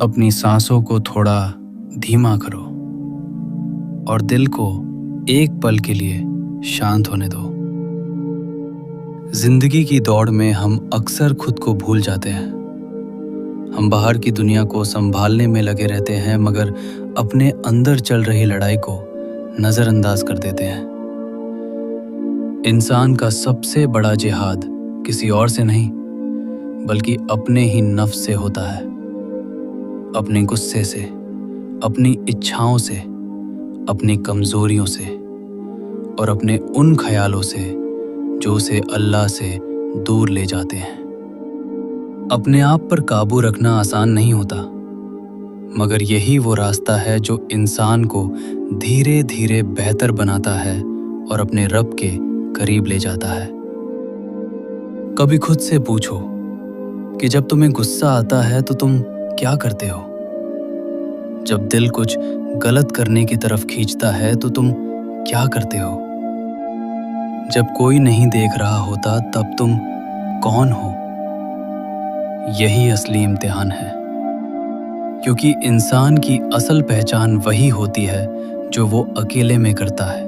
अपनी सांसों को थोड़ा धीमा करो और दिल को एक पल के लिए शांत होने दो। जिंदगी की दौड़ में हम अक्सर खुद को भूल जाते हैं। हम बाहर की दुनिया को संभालने में लगे रहते हैं, मगर अपने अंदर चल रही लड़ाई को नजरअंदाज कर देते हैं। इंसान का सबसे बड़ा जिहाद किसी और से नहीं बल्कि अपने ही नफ्स से होता है। अपने गुस्से से, अपनी इच्छाओं से, अपनी कमजोरियों से और अपने उन ख्यालों से जो उसे अल्लाह से दूर ले जाते हैं। अपने आप पर काबू रखना आसान नहीं होता, मगर यही वो रास्ता है जो इंसान को धीरे धीरे बेहतर बनाता है और अपने रब के करीब ले जाता है। कभी खुद से पूछो कि जब तुम्हें गुस्सा आता है तो तुम क्या करते हो? जब दिल कुछ गलत करने की तरफ खींचता है तो तुम क्या करते हो? जब कोई नहीं देख रहा होता तब तुम कौन हो? यही असली इम्तिहान है, क्योंकि इंसान की असल पहचान वही होती है जो वो अकेले में करता है।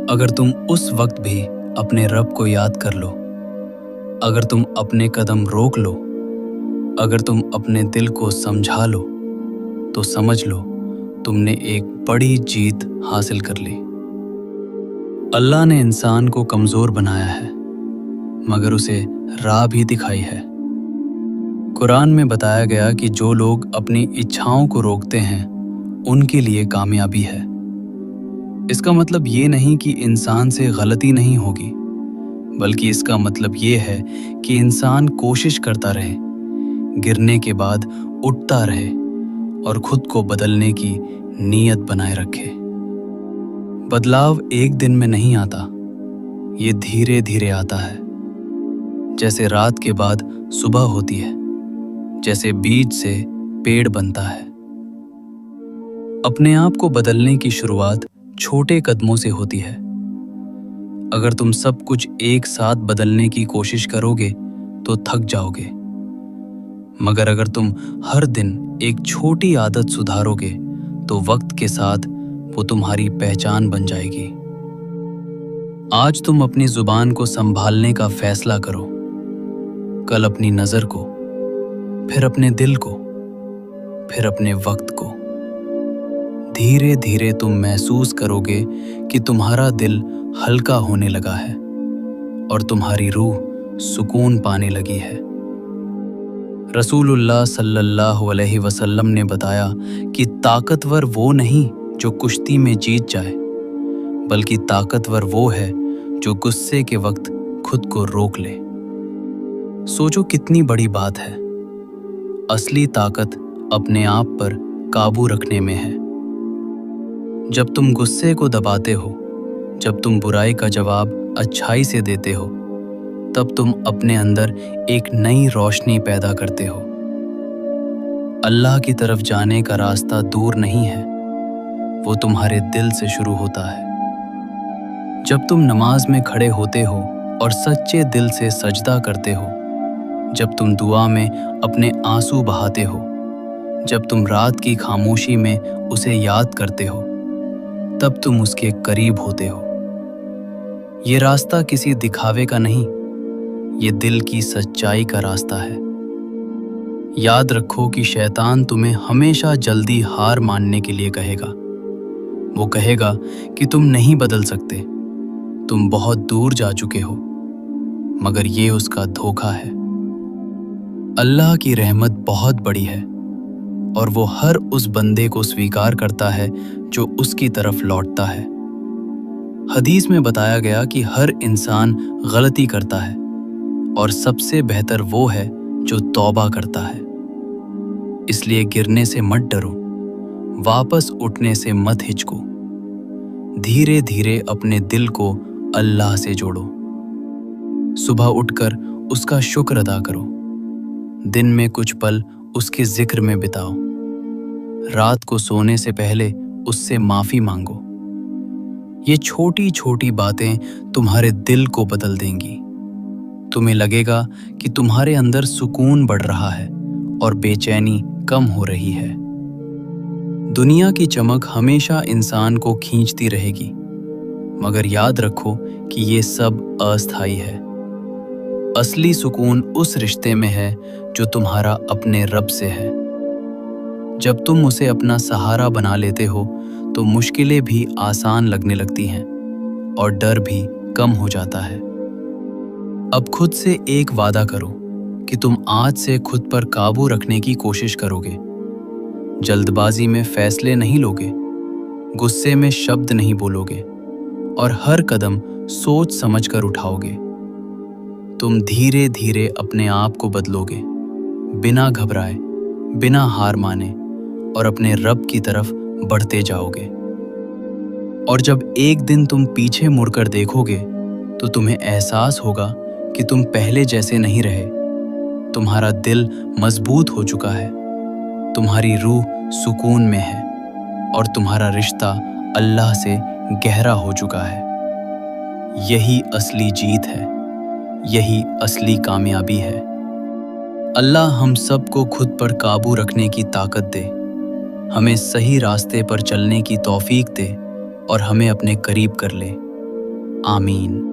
अगर तुम उस वक्त भी अपने रब को याद कर लो, अगर तुम अपने कदम रोक लो, अगर तुम अपने दिल को समझा लो, तो समझ लो तुमने एक बड़ी जीत हासिल कर ली। अल्लाह ने इंसान को कमजोर बनाया है, मगर उसे राह भी दिखाई है। कुरान में बताया गया कि जो लोग अपनी इच्छाओं को रोकते हैं उनके लिए कामयाबी है। इसका मतलब ये नहीं कि इंसान से गलती नहीं होगी, बल्कि इसका मतलब ये है कि इंसान कोशिश करता रहे, गिरने के बाद उठता रहे और खुद को बदलने की नीयत बनाए रखे। बदलाव एक दिन में नहीं आता, ये धीरे धीरे आता है। जैसे रात के बाद सुबह होती है, जैसे बीज से पेड़ बनता है। अपने आप को बदलने की शुरुआत छोटे कदमों से होती है। अगर तुम सब कुछ एक साथ बदलने की कोशिश करोगे तो थक जाओगे, मगर अगर तुम हर दिन एक छोटी आदत सुधारोगे तो वक्त के साथ वो तुम्हारी पहचान बन जाएगी। आज तुम अपनी जुबान को संभालने का फैसला करो, कल अपनी नजर को, फिर अपने दिल को, फिर अपने वक्त को। धीरे धीरे तुम महसूस करोगे कि तुम्हारा दिल हल्का होने लगा है और तुम्हारी रूह सुकून पाने लगी है। रसूलुल्लाह सल्लल्लाहु अलैहि वसल्लम ने बताया कि ताकतवर वो नहीं जो कुश्ती में जीत जाए, बल्कि ताकतवर वो है जो गुस्से के वक्त खुद को रोक ले। सोचो कितनी बड़ी बात है। असली ताकत अपने आप पर काबू रखने में है। जब तुम गुस्से को दबाते हो, जब तुम बुराई का जवाब अच्छाई से देते हो, तब तुम अपने अंदर एक नई रोशनी पैदा करते हो। अल्लाह की तरफ जाने का रास्ता दूर नहीं है, वो तुम्हारे दिल से शुरू होता है। जब तुम नमाज में खड़े होते हो और सच्चे दिल से सजदा करते हो, जब तुम दुआ में अपने आंसू बहाते हो, जब तुम रात की खामोशी में उसे याद करते हो, तब तुम उसके करीब होते हो। ये रास्ता किसी दिखावे का नहीं, ये दिल की सच्चाई का रास्ता है। याद रखो कि शैतान तुम्हें हमेशा जल्दी हार मानने के लिए कहेगा। वो कहेगा कि तुम नहीं बदल सकते, तुम बहुत दूर जा चुके हो, मगर ये उसका धोखा है। अल्लाह की रहमत बहुत बड़ी है और वो हर उस बंदे को स्वीकार करता है जो उसकी तरफ लौटता है। हदीस में बताया गया कि हर इंसान गलती करता है और सबसे बेहतर वो है जो तौबा करता है। इसलिए गिरने से मत डरो, वापस उठने से मत हिचको। धीरे धीरे अपने दिल को अल्लाह से जोड़ो। सुबह उठकर उसका शुक्र अदा करो। दिन में कुछ पल उसके जिक्र में बिताओ। रात को सोने से पहले उससे माफी मांगो। ये छोटी छोटी बातें तुम्हारे दिल को बदल देंगी। तुम्हें लगेगा कि तुम्हारे अंदर सुकून बढ़ रहा है और बेचैनी कम हो रही है। दुनिया की चमक हमेशा इंसान को खींचती रहेगी, मगर याद रखो कि ये सब अस्थायी है। असली सुकून उस रिश्ते में है जो तुम्हारा अपने रब से है। जब तुम उसे अपना सहारा बना लेते हो तो मुश्किलें भी आसान लगने लगती हैं और डर भी कम हो जाता है। अब खुद से एक वादा करो कि तुम आज से खुद पर काबू रखने की कोशिश करोगे। जल्दबाजी में फैसले नहीं लोगे, गुस्से में शब्द नहीं बोलोगे और हर कदम सोच समझकर उठाओगे। तुम धीरे धीरे अपने आप को बदलोगे, बिना घबराए, बिना हार माने, और अपने रब की तरफ बढ़ते जाओगे। और जब एक दिन तुम पीछे मुड़कर देखोगे तो तुम्हें एहसास होगा कि तुम पहले जैसे नहीं रहे। तुम्हारा दिल मजबूत हो चुका है, तुम्हारी रूह सुकून में है और तुम्हारा रिश्ता अल्लाह से गहरा हो चुका है। यही असली जीत है, यही असली कामयाबी है। अल्लाह हम सबको खुद पर काबू रखने की ताकत दे, हमें सही रास्ते पर चलने की तौफीक दे और हमें अपने करीब कर ले। आमीन।